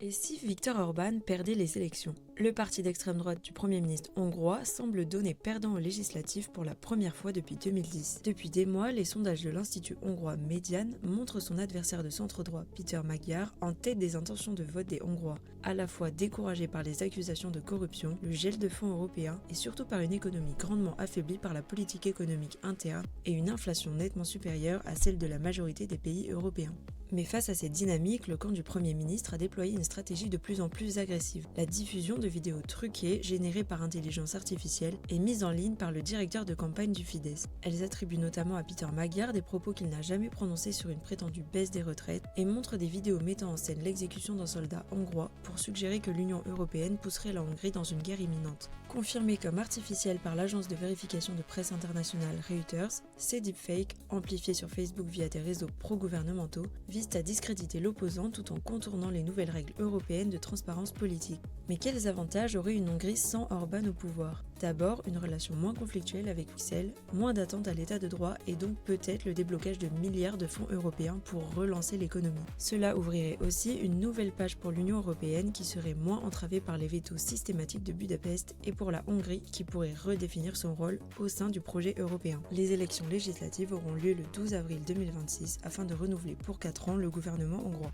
Et si Viktor Orban perdait les élections? Le parti d'extrême droite du Premier ministre hongrois semble donner perdant aux législatives pour la première fois depuis 2010. Depuis des mois, les sondages de l'Institut hongrois Median montrent son adversaire de centre-droit, Péter Magyar, en tête des intentions de vote des Hongrois, à la fois découragé par les accusations de corruption, le gel de fonds européens et surtout par une économie grandement affaiblie par la politique économique interne et une inflation nettement supérieure à celle de la majorité des pays européens. Mais face à cette dynamique, le camp du Premier ministre a déployé une stratégie de plus en plus agressive. La diffusion de vidéos truquées, générées par intelligence artificielle, est mise en ligne par le directeur de campagne du Fidesz. Elles attribuent notamment à Péter Magyar des propos qu'il n'a jamais prononcés sur une prétendue baisse des retraites et montrent des vidéos mettant en scène l'exécution d'un soldat hongrois pour suggérer que l'Union européenne pousserait la Hongrie dans une guerre imminente. Confirmées comme artificielles par l'agence de vérification de presse internationale Reuters, ces deepfakes, amplifiés sur Facebook via des réseaux pro-gouvernementaux, visent à discréditer l'opposant tout en contournant les nouvelles règles européennes de transparence politique. Mais quels avantages aurait une Hongrie sans Orban au pouvoir? D'abord, une relation moins conflictuelle avec Bruxelles, moins d'attente à l'état de droit et donc peut-être le déblocage de milliards de fonds européens pour relancer l'économie. Cela ouvrirait aussi une nouvelle page pour l'Union européenne qui serait moins entravée par les vétos systématiques de Budapest et pour la Hongrie qui pourrait redéfinir son rôle au sein du projet européen. Les élections législatives auront lieu le 12 avril 2026 afin de renouveler pour 4 ans le gouvernement hongrois.